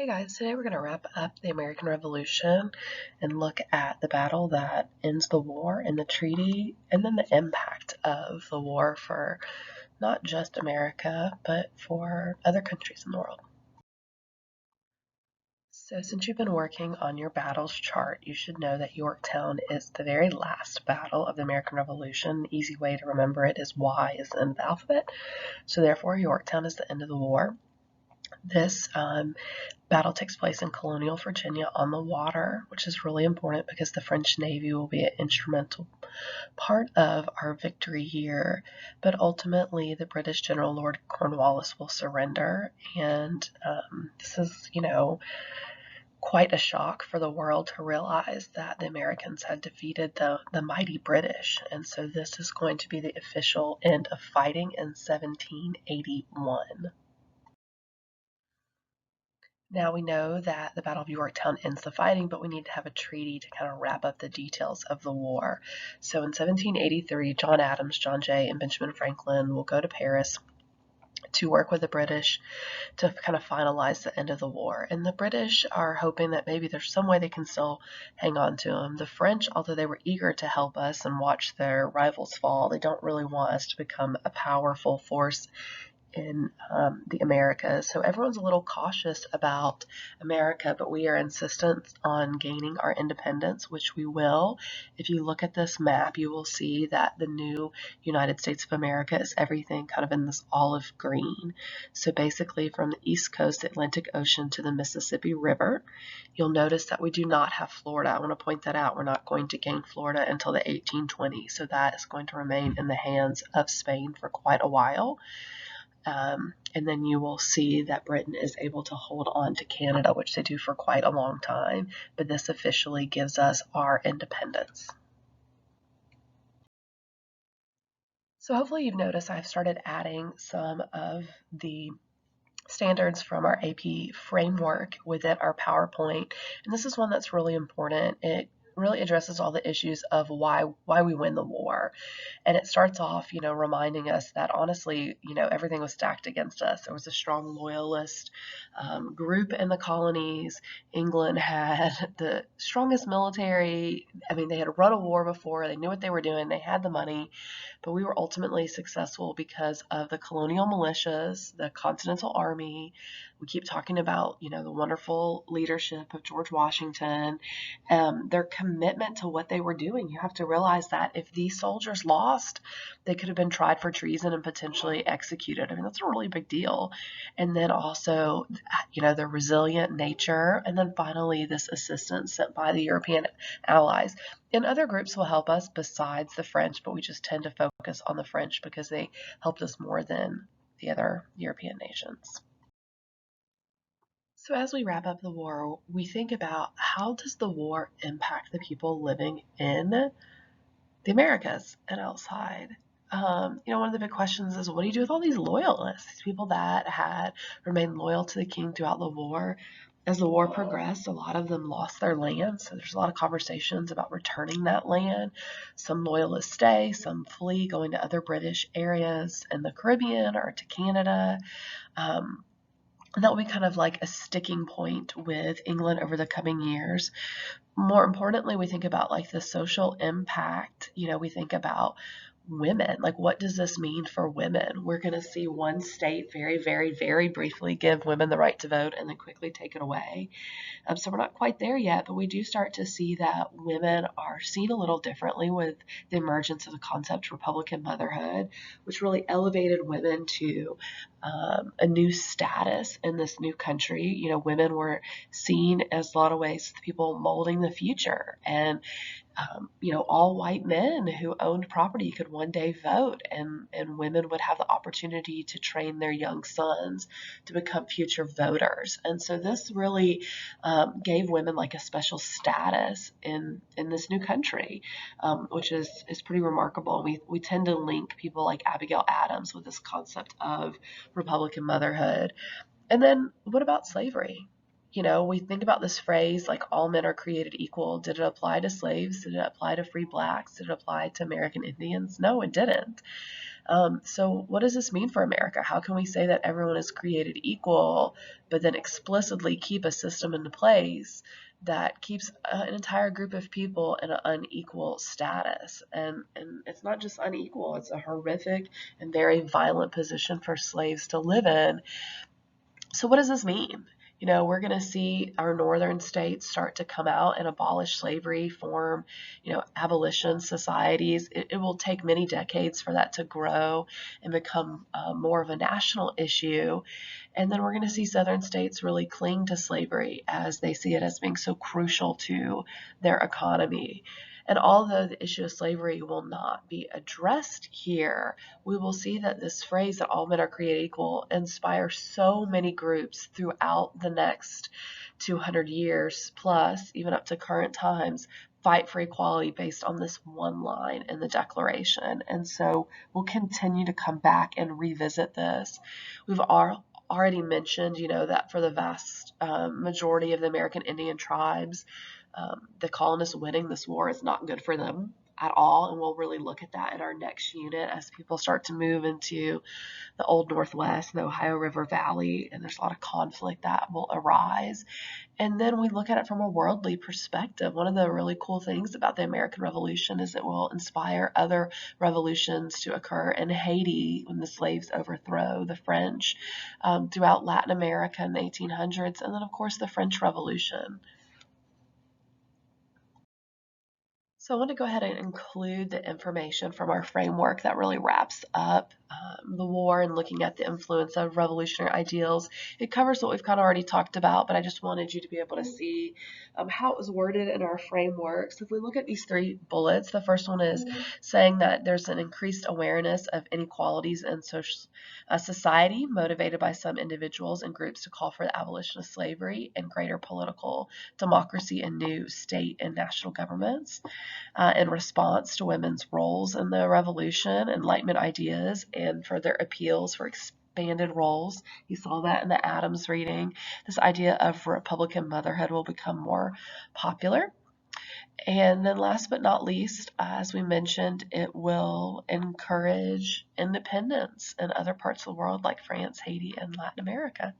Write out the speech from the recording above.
Hey guys, today we're going to wrap up the American Revolution and look at the battle that ends the war and the treaty, and then the impact of the war for not just America, but for other countries in the world. So since you've been working on your battles chart, you should know that Yorktown is the very last battle of the American Revolution. The easy way to remember it is Y is the end of the alphabet. So therefore, Yorktown is the end of the war. This battle takes place in colonial Virginia on the water, which is really important because the French Navy will be an instrumental part of our victory here. But ultimately, the British General Lord Cornwallis will surrender, and this is, quite a shock for the world to realize that the Americans had defeated the mighty British. And so this is going to be the official end of fighting in 1781. Now we know that the Battle of Yorktown ends the fighting, but we need to have a treaty to kind of wrap up the details of the war. So in 1783, John Adams, John Jay, and Benjamin Franklin will go to Paris to work with the British to kind of finalize the end of the war. And the British are hoping that maybe there's some way they can still hang on to them. The French, although they were eager to help us and watch their rivals fall, they don't really want us to become a powerful force in the Americas. So everyone's a little cautious about America, but we are insistent on gaining our independence, which we will. If you look at this map, you will see that the new United States of America is everything kind of in this olive green. So basically from the East Coast, the Atlantic Ocean to the Mississippi River. You'll notice that we do not have Florida. I want to point that out. We're not going to gain Florida until the 1820s. So that is going to remain in the hands of Spain for quite a while. And then you will see that Britain is able to hold on to Canada, which they do for quite a long time, but this officially gives us our independence. So hopefully you've noticed I've started adding some of the standards from our AP framework within our PowerPoint, and this is one that's really important. It really addresses all the issues of why we win the war. And it starts off, reminding us that honestly, everything was stacked against us. There was a strong loyalist group in the colonies. England had the strongest military. I mean, they had run a war before. They knew what they were doing. They had the money. But we were ultimately successful because of the colonial militias, the Continental Army. We keep talking about, the wonderful leadership of George Washington, their commitment to what they were doing. You have to realize that if these soldiers lost, they could have been tried for treason and potentially executed. I mean, that's a really big deal. And then also, their resilient nature. And then finally, this assistance sent by the European allies. And other groups will help us besides the French, but we just tend to focus on the French because they helped us more than the other European nations. So as we wrap up the war, we think about how does the war impact the people living in the Americas and outside? One of the big questions is what do you do with all these loyalists, these people that had remained loyal to the king throughout the war? As the war progressed, a lot of them lost their land, so there's a lot of conversations about returning that land. Some loyalists stay, some flee, going to other British areas in the Caribbean or to Canada. And that will be kind of like a sticking point with England over the coming years. More importantly, we think about like the social impact. We think about women. Like, what does this mean for women? We're going to see one state very, very, very briefly give women the right to vote and then quickly take it away. So we're not quite there yet, but we do start to see that women are seen a little differently with the emergence of the concept Republican motherhood, which really elevated women to a new status in this new country. Women were seen as a lot of ways the people molding the future, and all white men who owned property could one day vote, and women would have the opportunity to train their young sons to become future voters. And so this really gave women like a special status in this new country, which is pretty remarkable. We tend to link people like Abigail Adams with this concept of Republican motherhood. And then what about slavery? We think about this phrase like all men are created equal. Did it apply to slaves? Did it apply to free blacks? Did it apply to American Indians? No, it didn't. So what does this mean for America? How can we say that everyone is created equal, but then explicitly keep a system into place that keeps an entire group of people in an unequal status? And it's not just unequal, it's a horrific and very violent position for slaves to live in. So what does this mean? We're going to see our northern states start to come out and abolish slavery, form, abolition societies. It will take many decades for that to grow and become more of a national issue. And then we're going to see southern states really cling to slavery as they see it as being so crucial to their economy. And although the issue of slavery will not be addressed here, we will see that this phrase that all men are created equal inspires so many groups throughout the next 200 years plus, even up to current times, fight for equality based on this one line in the Declaration. And so we'll continue to come back and revisit this. We've already mentioned, that for the vast majority of the American Indian tribes, the colonists winning this war is not good for them at all, and we'll really look at that in our next unit as people start to move into the Old Northwest, the Ohio River Valley, and there's a lot of conflict that will arise. And then we look at it from a worldly perspective. One of the really cool things about the American Revolution is it will inspire other revolutions to occur in Haiti when the slaves overthrow the French, throughout Latin America in the 1800s, and then, of course, the French Revolution. So I want to go ahead and include the information from our framework that really wraps up the war and looking at the influence of revolutionary ideals. It covers what we've kind of already talked about, but I just wanted you to be able to see how it was worded in our framework. So if we look at these 3 bullets, the first one is saying that there's an increased awareness of inequalities in society motivated by some individuals and groups to call for the abolition of slavery and greater political democracy in new state and national governments. In response to women's roles in the revolution, Enlightenment ideas, and for their appeals for expanded roles. You saw that in the Adams reading. This idea of Republican motherhood will become more popular. And then last but not least, as we mentioned, it will encourage independence in other parts of the world like France, Haiti, and Latin America.